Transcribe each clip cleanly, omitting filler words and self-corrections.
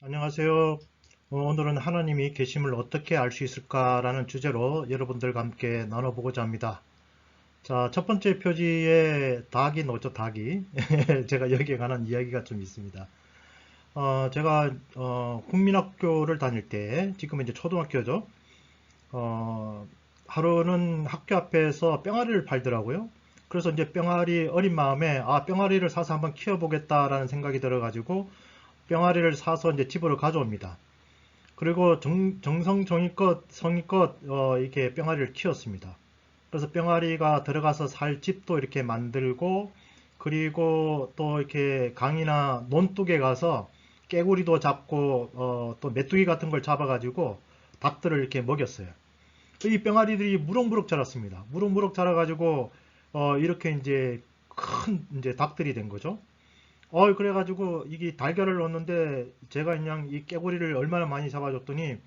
안녕하세요. 오늘은 하나님이 계심을 어떻게 알 수 있을까라는 주제로 여러분들과 함께 나눠보고자 합니다. 자, 첫 번째 표지에 닭이 나오죠, 닭이. 제가 여기에 관한 이야기가 좀 있습니다. 제가 국민학교를 다닐 때, 지금은 이제 초등학교죠. 어, 하루는 학교 앞에서 뿅아리를 팔더라고요. 그래서 이제 뿅아리 어린 마음에 뿅아리를 사서 한번 키워보겠다라는 생각이 들어가지고 뿅아리를 사서 이제 집으로 가져옵니다. 그리고 성의껏 이렇게 뿅아리를 키웠습니다. 그래서 뿅아리가 들어가서 살 집도 이렇게 만들고, 그리고 또 이렇게 강이나 논둑에 가서 깨구리도 잡고 또 메뚜기 같은 걸 잡아가지고 닭들을 이렇게 먹였어요. 이 뿅아리들이 무럭무럭 자랐습니다. 무럭무럭 자라가지고 이렇게 이제 큰 이제 닭들이 된 거죠. 그래가지고 이게 달걀을 넣었는데 제가 그냥 이 깨구리를 얼마나 많이 잡아줬더니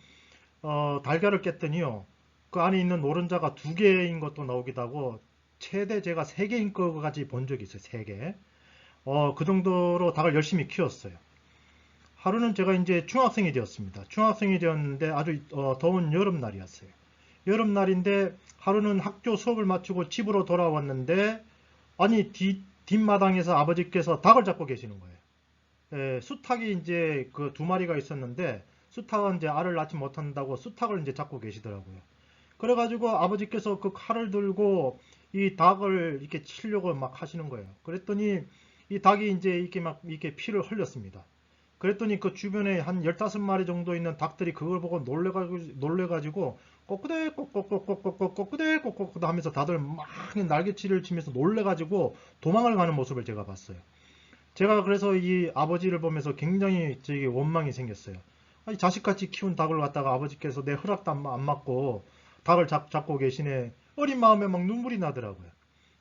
달걀을 깼더니요. 그 안에 있는 노른자가 두 개인 것도 나오기도 하고 최대 제가 세 개인 거까지 본 적이 있어요. 세 개. 그 정도로 닭을 열심히 키웠어요. 하루는 제가 이제 중학생이 되었습니다. 중학생이 되었는데 아주 더운 여름날이었어요. 여름날인데 하루는 학교 수업을 마치고 집으로 돌아왔는데 아니 뒷마당에서 아버지께서 닭을 잡고 계시는 거예요. 수탉이 이제 그 두 마리가 있었는데 수탉은 이제 알을 낳지 못한다고 수탉을 이제 잡고 계시더라고요. 그래가지고 아버지께서 그 칼을 들고 이 닭을 이렇게 치려고 막 하시는 거예요. 그랬더니 이 닭이 이제 이렇게 막 이렇게 피를 흘렸습니다. 그랬더니 그 주변에 한 15마리 정도 있는 닭들이 그걸 보고 놀래가지고 꼬끄대꼬끄대꼬끄대꼬끄대 하면서 다들 막 날개치를 치면서 놀래가지고 도망을 가는 모습을 제가 봤어요. 제가 그래서 이 아버지를 보면서 굉장히 저기 원망이 생겼어요. 아니, 자식같이 키운 닭을 갖다가 아버지께서 내 허락도 안 맞고 닭을 잡고 계시네. 어린 마음에 막 눈물이 나더라고요.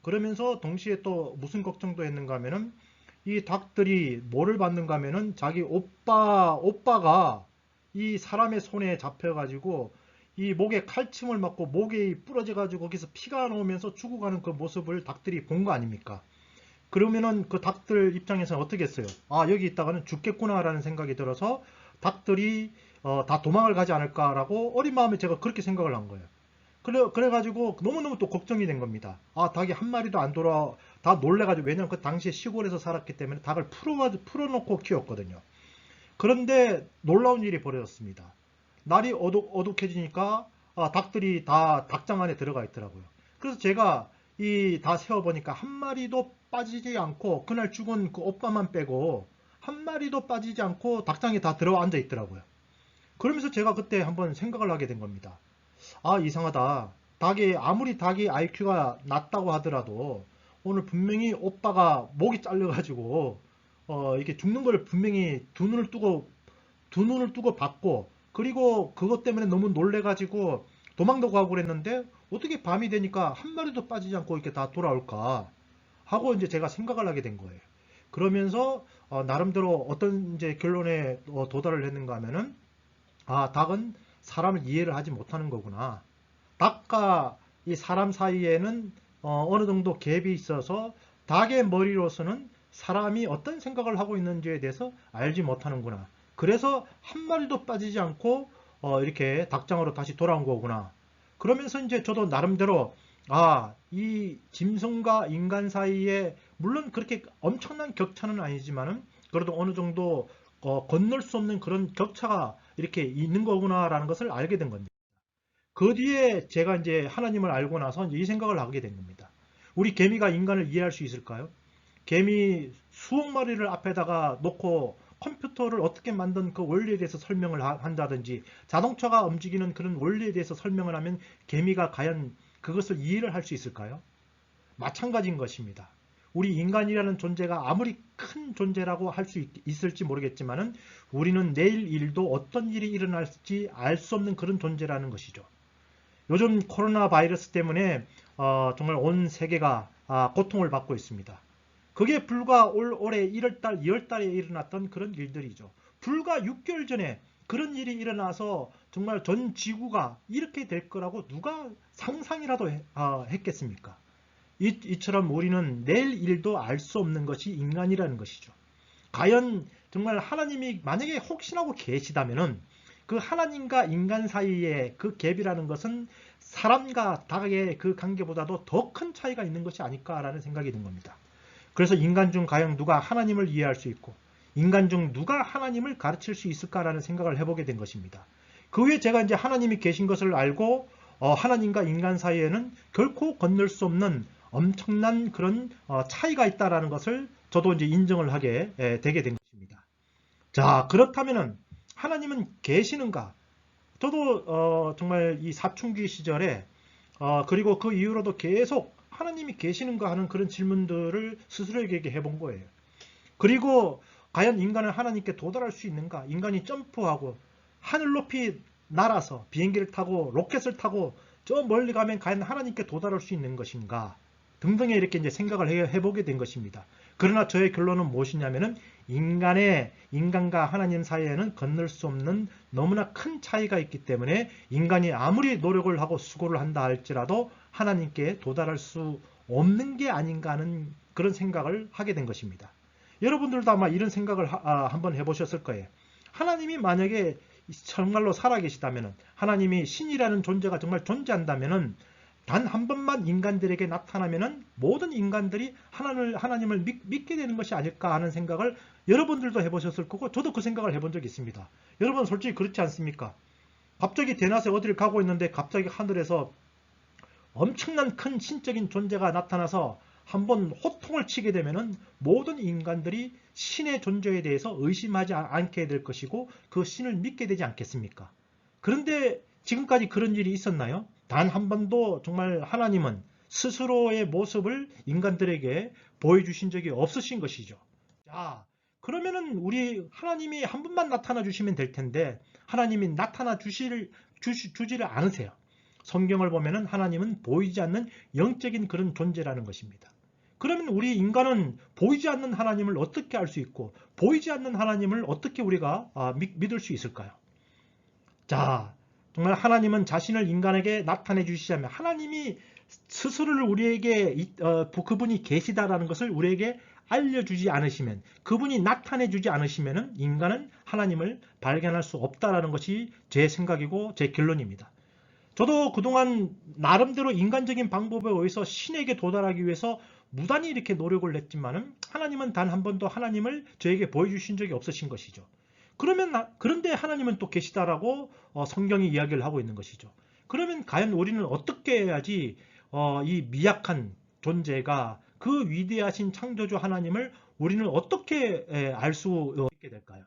그러면서 동시에 또 무슨 걱정도 했는가 하면은 이 닭들이 뭐를 받는가 하면은 자기 오빠가 이 사람의 손에 잡혀가지고 이 목에 칼침을 맞고 목이 부러져가지고 거기서 피가 나오면서 죽어가는 그 모습을 닭들이 본 거 아닙니까? 그러면은 그 닭들 입장에서는 어떻게 했어요? 여기 있다가는 죽겠구나라는 생각이 들어서 닭들이 다 도망을 가지 않을까라고 어린 마음에 제가 그렇게 생각을 한 거예요. 그래가지고 너무너무 또 걱정이 된 겁니다. 닭이 한 마리도 안 돌아, 다 놀래가지고, 왜냐면 그 당시에 시골에서 살았기 때문에 닭을 풀어놓고 키웠거든요. 그런데 놀라운 일이 벌어졌습니다. 날이 어둑해지니까 닭들이 다 닭장 안에 들어가 있더라고요. 그래서 제가 이 다 세어보니까 한 마리도 빠지지 않고 그날 죽은 그 오빠만 빼고 한 마리도 빠지지 않고 닭장에 다 들어 앉아 있더라고요. 그러면서 제가 그때 한번 생각을 하게 된 겁니다. 이상하다. 아무리 닭이 IQ가 낮다고 하더라도 오늘 분명히 오빠가 목이 잘려가지고 이게 죽는 걸 분명히 두 눈을 뜨고 봤고, 그리고 그것 때문에 너무 놀래가지고 도망도 가고 그랬는데 어떻게 밤이 되니까 한 마리도 빠지지 않고 이렇게 다 돌아올까 하고 이제 제가 생각을 하게 된 거예요. 그러면서 나름대로 어떤 이제 결론에 도달을 했는가 하면은 닭은 사람을 이해를 하지 못하는 거구나. 닭과 이 사람 사이에는 어느 정도 갭이 있어서 닭의 머리로서는 사람이 어떤 생각을 하고 있는지에 대해서 알지 못하는구나. 그래서 한 마리도 빠지지 않고 이렇게 닭장으로 다시 돌아온 거구나. 그러면서 이제 저도 나름대로 이 짐승과 인간 사이에 물론 그렇게 엄청난 격차는 아니지만은 그래도 어느 정도 건널 수 없는 그런 격차가 이렇게 있는 거구나라는 것을 알게 된 겁니다. 그 뒤에 제가 이제 하나님을 알고 나서 이제 이 생각을 하게 된 겁니다. 우리 개미가 인간을 이해할 수 있을까요? 개미 수억 마리를 앞에다가 놓고 컴퓨터를 어떻게 만든 그 원리에 대해서 설명을 한다든지 자동차가 움직이는 그런 원리에 대해서 설명을 하면 개미가 과연 그것을 이해를 할 수 있을까요? 마찬가지인 것입니다. 우리 인간이라는 존재가 아무리 큰 존재라고 할 수 있을지 모르겠지만은 우리는 내일 일도 어떤 일이 일어날지 알 수 없는 그런 존재라는 것이죠. 요즘 코로나 바이러스 때문에 정말 온 세계가 고통을 받고 있습니다. 그게 불과 올해 1월달, 2월달에 일어났던 그런 일들이죠. 불과 6개월 전에 그런 일이 일어나서 정말 전 지구가 이렇게 될 거라고 누가 상상이라도 했겠습니까? 이처럼 우리는 내일 일도 알 수 없는 것이 인간이라는 것이죠. 과연 정말 하나님이 만약에 혹시라고 계시다면은 그 하나님과 인간 사이의 그 갭이라는 것은 사람과 닭의 그 관계보다도 더 큰 차이가 있는 것이 아닐까라는 생각이 든 겁니다. 그래서 인간 중 과연 누가 하나님을 이해할 수 있고 인간 중 누가 하나님을 가르칠 수 있을까라는 생각을 해보게 된 것입니다. 그 후에 제가 이제 하나님이 계신 것을 알고 하나님과 인간 사이에는 결코 건널 수 없는 엄청난 그런 차이가 있다라는 것을 저도 이제 인정을 하게 되게 된 것입니다. 자, 그렇다면은 하나님은 계시는가? 저도 정말 이 사춘기 시절에 그리고 그 이후로도 계속 하나님이 계시는가 하는 그런 질문들을 스스로에게 해본 거예요. 그리고 과연 인간은 하나님께 도달할 수 있는가? 인간이 점프하고 하늘 높이 날아서 비행기를 타고 로켓을 타고 저 멀리 가면 과연 하나님께 도달할 수 있는 것인가? 등등의 이렇게 이제 생각을 해보게 된 것입니다. 그러나 저의 결론은 무엇이냐면은 인간과 하나님 사이에는 건널 수 없는 너무나 큰 차이가 있기 때문에 인간이 아무리 노력을 하고 수고를 한다 할지라도 하나님께 도달할 수 없는 게 아닌가 하는 그런 생각을 하게 된 것입니다. 여러분들도 아마 이런 생각을 한번 해보셨을 거예요. 하나님이 만약에 정말로 살아계시다면, 하나님이 신이라는 존재가 정말 존재한다면 단 한 번만 인간들에게 나타나면 모든 인간들이 하나님을 믿게 되는 것이 아닐까 하는 생각을 여러분들도 해보셨을 거고 저도 그 생각을 해본 적이 있습니다. 여러분 솔직히 그렇지 않습니까? 갑자기 대낮에 어디를 가고 있는데 갑자기 하늘에서 엄청난 큰 신적인 존재가 나타나서 한번 호통을 치게 되면은 모든 인간들이 신의 존재에 대해서 의심하지 않게 될 것이고 그 신을 믿게 되지 않겠습니까? 그런데 지금까지 그런 일이 있었나요? 단 한 번도 정말 하나님은 스스로의 모습을 인간들에게 보여주신 적이 없으신 것이죠. 자, 그러면은 우리 하나님이 한 번만 나타나 주시면 될 텐데 하나님이 나타나 주지를 않으세요. 성경을 보면은 하나님은 보이지 않는 영적인 그런 존재라는 것입니다. 그러면 우리 인간은 보이지 않는 하나님을 어떻게 알 수 있고 보이지 않는 하나님을 어떻게 우리가 믿을 수 있을까요? 자, 정말 하나님은 자신을 인간에게 나타내 주시자면 하나님이 스스로를 우리에게 그분이 계시다라는 것을 우리에게 알려주지 않으시면 그분이 나타내 주지 않으시면 인간은 하나님을 발견할 수 없다라는 것이 제 생각이고 제 결론입니다. 저도 그동안 나름대로 인간적인 방법에 의해서 신에게 도달하기 위해서 무단히 이렇게 노력을 했지만은 하나님은 단 한 번도 하나님을 저에게 보여주신 적이 없으신 것이죠. 그런데 하나님은 또 계시다라고 성경이 이야기를 하고 있는 것이죠. 그러면 과연 우리는 어떻게 해야지 이 미약한 존재가 그 위대하신 창조주 하나님을 우리는 어떻게 알 수 있게 될까요?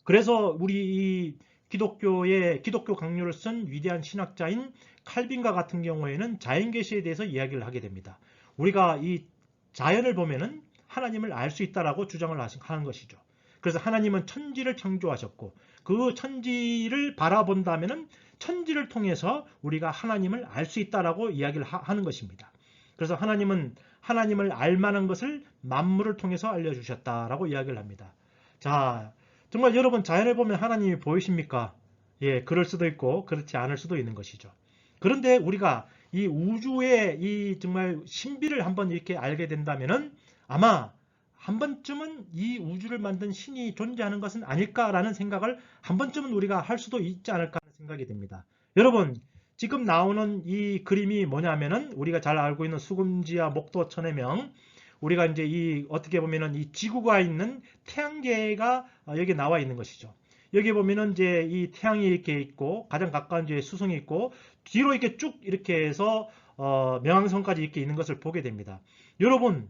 그래서 우리 이 기독교 강요를 쓴 위대한 신학자인 칼빈과 같은 경우에는 자연계시에 대해서 이야기를 하게 됩니다. 우리가 이 자연을 보면은 하나님을 알 수 있다라고 주장을 하는 것이죠. 그래서 하나님은 천지를 창조하셨고 그 천지를 바라본다면은 천지를 통해서 우리가 하나님을 알 수 있다라고 이야기를 하는 것입니다. 그래서 하나님은 하나님을 알 만한 것을 만물을 통해서 알려주셨다라고 이야기를 합니다. 자, 정말 여러분 자연을 보면 하나님이 보이십니까? 예, 그럴 수도 있고 그렇지 않을 수도 있는 것이죠. 그런데 우리가 이 우주의 이 정말 신비를 한번 이렇게 알게 된다면은 아마 한 번쯤은 이 우주를 만든 신이 존재하는 것은 아닐까라는 생각을 한 번쯤은 우리가 할 수도 있지 않을까 하는 생각이 듭니다. 여러분, 지금 나오는 이 그림이 뭐냐면은 우리가 잘 알고 있는 수금지와 목도 천해명, 우리가 이제 이 어떻게 보면은 이 지구가 있는 태양계가 여기 나와 있는 것이죠. 여기 보면은 이제 이 태양이 이렇게 있고 가장 가까운 이제 수성이 있고 뒤로 이렇게 쭉 이렇게 해서 명왕성까지 이렇게 있는 것을 보게 됩니다. 여러분,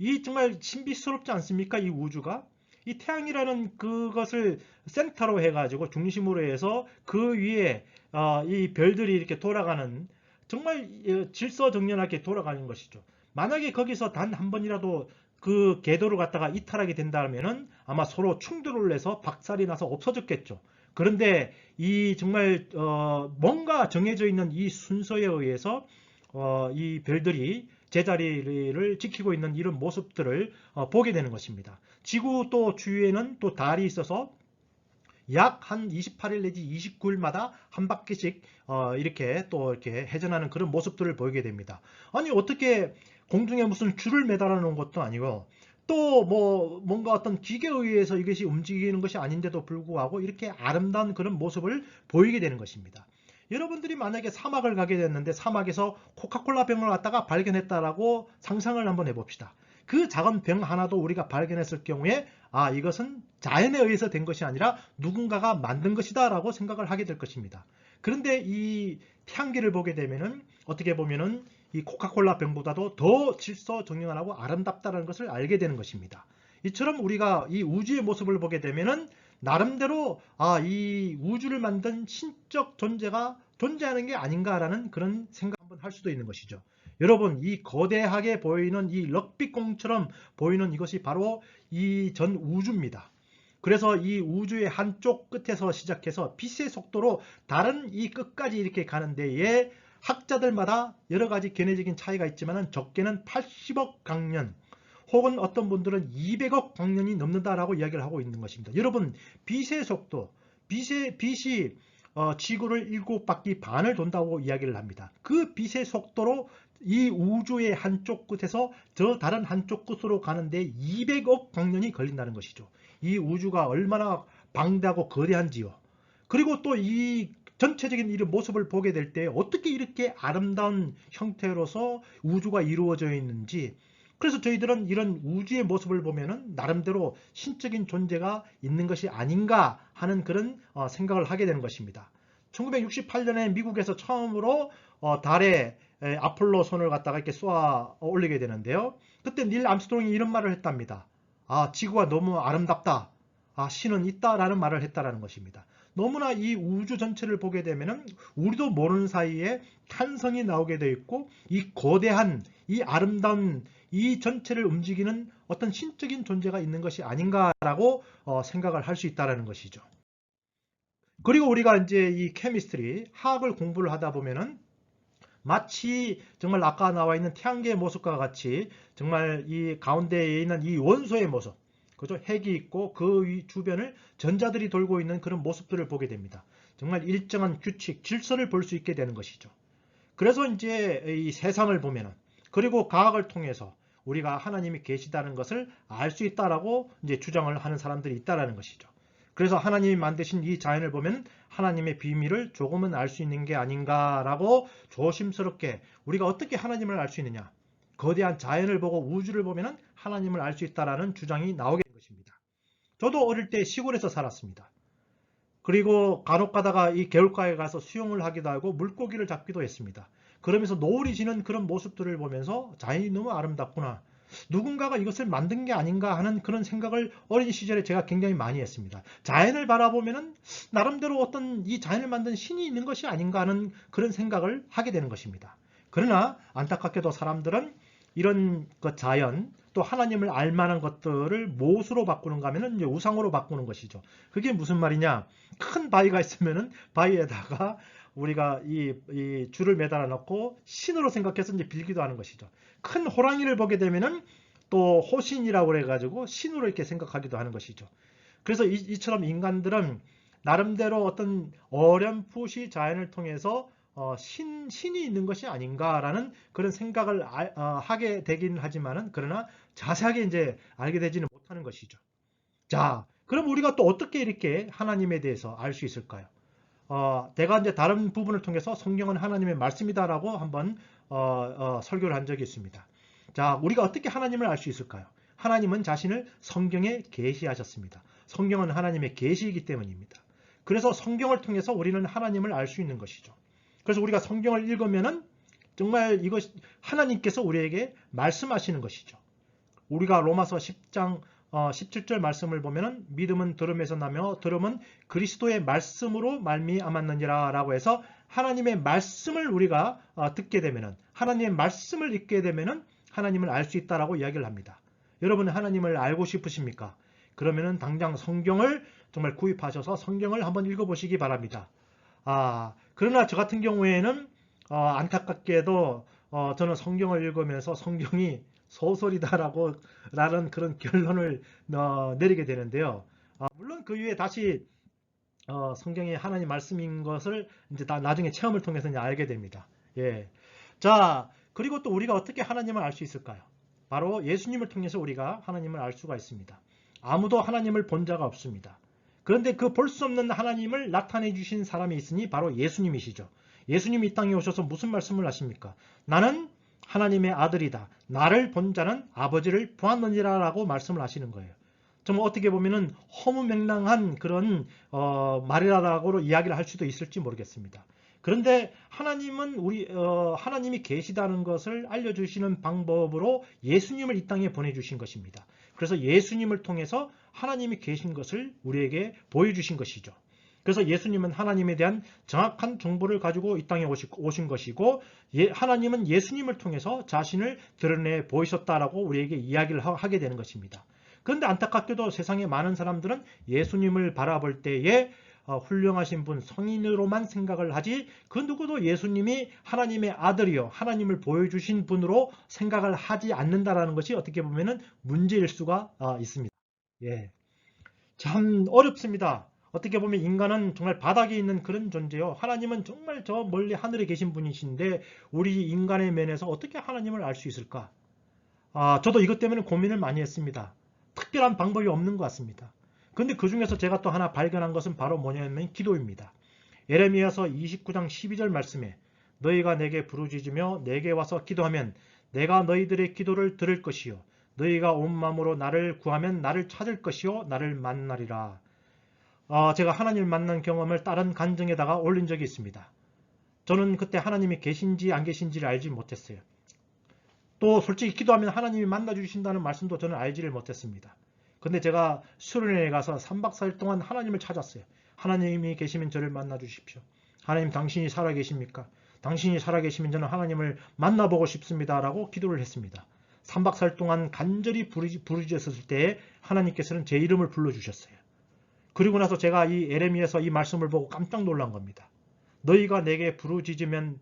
이 정말 신비스럽지 않습니까? 이 우주가 이 태양이라는 그것을 센터로 해가지고 중심으로 해서 그 위에 이 별들이 이렇게 돌아가는 정말 질서정연하게 돌아가는 것이죠. 만약에 거기서 단 한 번이라도 그 궤도를 갖다가 이탈하게 된다면은 아마 서로 충돌을 해서 박살이 나서 없어졌겠죠. 그런데 이 정말 뭔가 정해져 있는 이 순서에 의해서 이 별들이 제자리를 지키고 있는 이런 모습들을 보게 되는 것입니다. 지구 또 주위에는 또 달이 있어서 약 한 28일 내지 29일마다 한 바퀴씩 이렇게 또 이렇게 회전하는 그런 모습들을 보이게 됩니다. 아니 어떻게 공중에 무슨 줄을 매달아 놓은 것도 아니고 또 뭐 뭔가 어떤 기계에 의해서 이것이 움직이는 것이 아닌데도 불구하고 이렇게 아름다운 그런 모습을 보이게 되는 것입니다. 여러분들이 만약에 사막을 가게 됐는데 사막에서 코카콜라 병을 갖다가 발견했다라고 상상을 한번 해봅시다. 그 작은 병 하나도 우리가 발견했을 경우에 이것은 자연에 의해서 된 것이 아니라 누군가가 만든 것이다 라고 생각을 하게 될 것입니다. 그런데 이 태양계를 보게 되면은 어떻게 보면은 이 코카콜라 병보다도 더 질서정연하고 아름답다는 것을 알게 되는 것입니다. 이처럼 우리가 이 우주의 모습을 보게 되면은 나름대로 이 우주를 만든 신적 존재가 존재하는 게 아닌가라는 그런 생각 한번 할 수도 있는 것이죠. 여러분, 이 거대하게 보이는 이 럭비공처럼 보이는 이것이 바로 이 전 우주입니다. 그래서 이 우주의 한쪽 끝에서 시작해서 빛의 속도로 다른 이 끝까지 이렇게 가는 데에 학자들마다 여러 가지 견해적인 차이가 있지만 적게는 80억 광년 혹은 어떤 분들은 200억 광년이 넘는다라고 이야기를 하고 있는 것입니다. 여러분, 빛의 속도, 빛이 지구를 7바퀴 반을 돈다고 이야기를 합니다. 그 빛의 속도로 이 우주의 한쪽 끝에서 저 다른 한쪽 끝으로 가는데 200억 광년이 걸린다는 것이죠. 이 우주가 얼마나 방대하고 거대한지요. 그리고 또 이 전체적인 이 모습을 보게 될 때 어떻게 이렇게 아름다운 형태로서 우주가 이루어져 있는지, 그래서 저희들은 이런 우주의 모습을 보면은 나름대로 신적인 존재가 있는 것이 아닌가 하는 그런 생각을 하게 되는 것입니다. 1968년에 미국에서 처음으로 달에 아폴로 손을 갖다가 이렇게 쏘아 올리게 되는데요. 그때 닐 암스트롱이 이런 말을 했답니다. 지구가 너무 아름답다. 신은 있다라는 말을 했다라는 것입니다. 너무나 이 우주 전체를 보게 되면은 우리도 모르는 사이에 탄성이 나오게 되어 있고 이 거대한 이 아름다운 이 전체를 움직이는 어떤 신적인 존재가 있는 것이 아닌가라고 생각을 할 수 있다라는 것이죠. 그리고 우리가 이제 이 케미스트리 화학을 공부를 하다 보면은 마치 정말 아까 나와 있는 태양계의 모습과 같이 정말 이 가운데에 있는 이 원소의 모습, 그죠? 핵이 있고 그 주변을 전자들이 돌고 있는 그런 모습들을 보게 됩니다. 정말 일정한 규칙, 질서를 볼 수 있게 되는 것이죠. 그래서 이제 이 세상을 보면은, 그리고 과학을 통해서 우리가 하나님이 계시다는 것을 알 수 있다라고 이제 주장을 하는 사람들이 있다라는 것이죠. 그래서 하나님이 만드신 이 자연을 보면 하나님의 비밀을 조금은 알 수 있는 게 아닌가라고 조심스럽게 우리가 어떻게 하나님을 알 수 있느냐? 거대한 자연을 보고 우주를 보면 하나님을 알 수 있다라는 주장이 나오게 된 것입니다. 저도 어릴 때 시골에서 살았습니다. 그리고 간혹 가다가 이 개울가에 가서 수영을 하기도 하고 물고기를 잡기도 했습니다. 그러면서 노을이 지는 그런 모습들을 보면서 자연이 너무 아름답구나. 누군가가 이것을 만든 게 아닌가 하는 그런 생각을 어린 시절에 제가 굉장히 많이 했습니다. 자연을 바라보면은 나름대로 어떤 이 자연을 만든 신이 있는 것이 아닌가 하는 그런 생각을 하게 되는 것입니다. 그러나 안타깝게도 사람들은 이런 그 자연 또 하나님을 알 만한 것들을 무엇으로 바꾸는가 하면은 이제 우상으로 바꾸는 것이죠. 그게 무슨 말이냐? 큰 바위가 있으면은 바위에다가 우리가 이 줄을 매달아 놓고 신으로 생각해서 이제 빌기도 하는 것이죠. 큰 호랑이를 보게 되면은 또 호신이라고 그래가지고 신으로 이렇게 생각하기도 하는 것이죠. 그래서 이처럼 인간들은 나름대로 어떤 어렴풋이 자연을 통해서 신이 있는 것이 아닌가라는 그런 생각을 하게 되긴 하지만은 그러나 자세하게 이제 알게 되지는 못하는 것이죠. 자, 그럼 우리가 또 어떻게 이렇게 하나님에 대해서 알 수 있을까요? 내가 이제 다른 부분을 통해서 성경은 하나님의 말씀이다라고 한번 설교를 한 적이 있습니다. 자, 우리가 어떻게 하나님을 알 수 있을까요? 하나님은 자신을 성경에 계시하셨습니다. 성경은 하나님의 계시이기 때문입니다. 그래서 성경을 통해서 우리는 하나님을 알 수 있는 것이죠. 그래서 우리가 성경을 읽으면은 정말 이것 하나님께서 우리에게 말씀하시는 것이죠. 우리가 로마서 10장 17절 말씀을 보면은 믿음은 들음에서 나며 들음은 그리스도의 말씀으로 말미암았느니라 라고 해서 하나님의 말씀을 우리가 듣게 되면은 하나님의 말씀을 읽게 되면은 하나님을 알 수 있다라고 이야기를 합니다. 여러분 하나님을 알고 싶으십니까? 그러면은 당장 성경을 정말 구입하셔서 성경을 한번 읽어보시기 바랍니다. 그러나 저 같은 경우에는 안타깝게도 저는 성경을 읽으면서 성경이 소설이다라고 라는 그런 결론을 내리게 되는데요. 물론 그 이후에 다시 성경이 하나님 말씀인 것을 이제 다 나중에 체험을 통해서 이제 알게 됩니다. 예. 자, 그리고 또 우리가 어떻게 하나님을 알 수 있을까요? 바로 예수님을 통해서 우리가 하나님을 알 수가 있습니다. 아무도 하나님을 본 자가 없습니다. 그런데 그 볼 수 없는 하나님을 나타내 주신 사람이 있으니 바로 예수님이시죠. 예수님이 이 땅에 오셔서 무슨 말씀을 하십니까? 나는 하나님의 아들이다. 나를 본 자는 아버지를 보았느니라 라고 말씀을 하시는 거예요. 좀 어떻게 보면은 허무맹랑한 그런 말이라고 이야기를 할 수도 있을지 모르겠습니다. 그런데 하나님은 하나님이 계시다는 것을 알려주시는 방법으로 예수님을 이 땅에 보내주신 것입니다. 그래서 예수님을 통해서 하나님이 계신 것을 우리에게 보여주신 것이죠. 그래서 예수님은 하나님에 대한 정확한 정보를 가지고 이 땅에 오신 것이고, 하나님은 예수님을 통해서 자신을 드러내 보이셨다라고 우리에게 이야기를 하게 되는 것입니다. 그런데 안타깝게도 세상의 많은 사람들은 예수님을 바라볼 때에 훌륭하신 분, 성인으로만 생각을 하지 그 누구도 예수님이 하나님의 아들이요, 하나님을 보여주신 분으로 생각을 하지 않는다라는 것이 어떻게 보면은 문제일 수가 있습니다. 예, 참 어렵습니다. 어떻게 보면 인간은 정말 바닥에 있는 그런 존재요. 하나님은 정말 저 멀리 하늘에 계신 분이신데 우리 인간의 면에서 어떻게 하나님을 알 수 있을까? 저도 이것 때문에 고민을 많이 했습니다. 특별한 방법이 없는 것 같습니다. 그런데 그 중에서 제가 또 하나 발견한 것은 바로 뭐냐면 기도입니다. 예레미야서 29장 12절 말씀에 너희가 내게 부르짖으며 내게 와서 기도하면 내가 너희들의 기도를 들을 것이요 너희가 온 마음으로 나를 구하면 나를 찾을 것이요 나를 만나리라. 제가 하나님을 만난 경험을 다른 간증에다가 올린 적이 있습니다. 저는 그때 하나님이 계신지 안 계신지를 알지 못했어요. 또 솔직히 기도하면 하나님이 만나주신다는 말씀도 저는 알지를 못했습니다. 근데 제가 수련회에 가서 3박 4일 동안 하나님을 찾았어요. 하나님이 계시면 저를 만나주십시오. 하나님 당신이 살아계십니까? 당신이 살아계시면 저는 하나님을 만나보고 싶습니다. 라고 기도를 했습니다. 3박 4일 동안 간절히 부르짖었을 때에 하나님께서는 제 이름을 불러주셨어요. 그리고 나서 제가 이 예레미야서 이 말씀을 보고 깜짝 놀란 겁니다. 너희가 내게 부르짖으며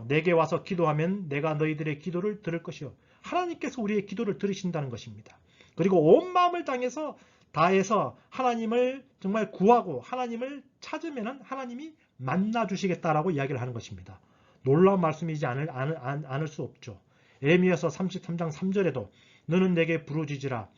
내게 와서 기도하면 내가 너희들의 기도를 들을 것이요. 하나님께서 우리의 기도를 들으신다는 것입니다. 그리고 온 마음을 다해서 하나님을 정말 구하고 하나님을 찾으면 하나님이 만나주시겠다라고 이야기를 하는 것입니다. 놀라운 말씀이지 않을 수 없죠. 예레미야서 33장 3절에도 너는 내게 부르짖으라.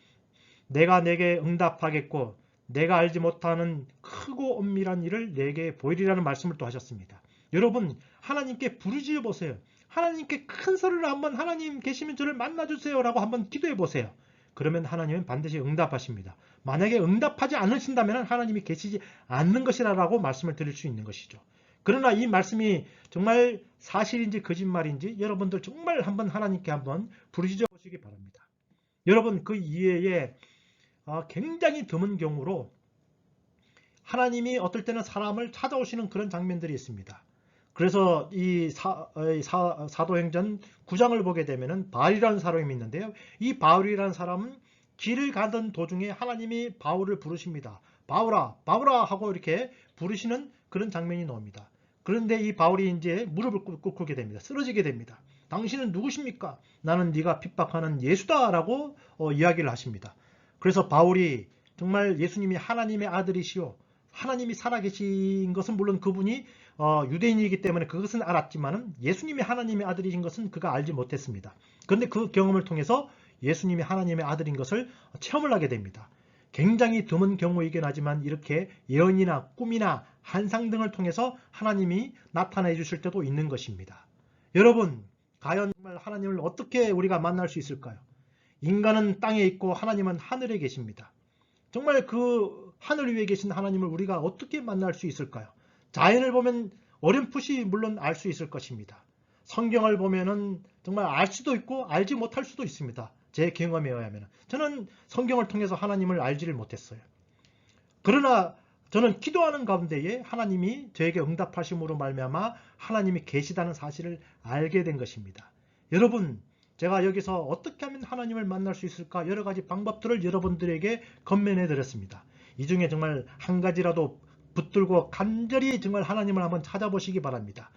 내가 내게 응답하겠고 내가 알지 못하는 크고 엄밀한 일을 내게 보이리라는 말씀을 또 하셨습니다. 여러분 하나님께 부르짖어 보세요. 하나님께 큰 소리를 한번 하나님 계시면 저를 만나주세요 라고 한번 기도해 보세요. 그러면 하나님은 반드시 응답하십니다. 만약에 응답하지 않으신다면 하나님이 계시지 않는 것이라고 말씀을 드릴 수 있는 것이죠. 그러나 이 말씀이 정말 사실인지 거짓말인지 여러분들 정말 한번 하나님께 한번 부르짖어 보시기 바랍니다. 여러분 그 이외에 굉장히 드문 경우로 하나님이 어떨 때는 사람을 찾아오시는 그런 장면들이 있습니다. 그래서 이 사도행전 9장을 보게 되면은 바울이라는 사람이 있는데요. 이 바울이라는 사람은 길을 가던 도중에 하나님이 바울을 부르십니다. 바울아, 바울아 하고 이렇게 부르시는 그런 장면이 나옵니다. 그런데 이 바울이 이제 무릎을 꿇게 됩니다. 쓰러지게 됩니다. 당신은 누구십니까? 나는 네가 핍박하는 예수다라고 이야기를 하십니다. 그래서 바울이 정말 예수님이 하나님의 아들이시오. 하나님이 살아계신 것은 물론 그분이 유대인이기 때문에 그것은 알았지만 예수님이 하나님의 아들이신 것은 그가 알지 못했습니다. 그런데 그 경험을 통해서 예수님이 하나님의 아들인 것을 체험을 하게 됩니다. 굉장히 드문 경우이긴 하지만 이렇게 예언이나 꿈이나 환상 등을 통해서 하나님이 나타내 주실 때도 있는 것입니다. 여러분 과연 정말 하나님을 어떻게 우리가 만날 수 있을까요? 인간은 땅에 있고 하나님은 하늘에 계십니다. 정말 그 하늘 위에 계신 하나님을 우리가 어떻게 만날 수 있을까요? 자연을 보면 어렴풋이 물론 알 수 있을 것입니다. 성경을 보면은 정말 알 수도 있고 알지 못할 수도 있습니다. 제 경험에 의하면 저는 성경을 통해서 하나님을 알지를 못했어요. 그러나 저는 기도하는 가운데에 하나님이 저에게 응답하심으로 말미암아 하나님이 계시다는 사실을 알게 된 것입니다. 여러분 제가 여기서 어떻게 하면 하나님을 만날 수 있을까 여러 가지 방법들을 여러분들에게 건면해 드렸습니다. 이 중에 정말 한 가지라도 붙들고 간절히 정말 하나님을 한번 찾아보시기 바랍니다.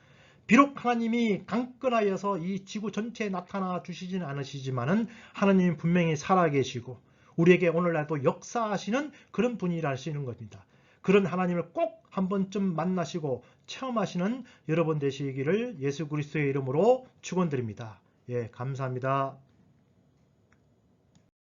비록 하나님이 강건하여서 이 지구 전체에 나타나 주시지는 않으시지만은 하나님은 분명히 살아계시고 우리에게 오늘날도 역사하시는 그런 분이라시는 겁니다. 그런 하나님을 꼭 한 번쯤 만나시고 체험하시는 여러분 되시기를 예수 그리스도의 이름으로 축원드립니다. 예, 감사합니다.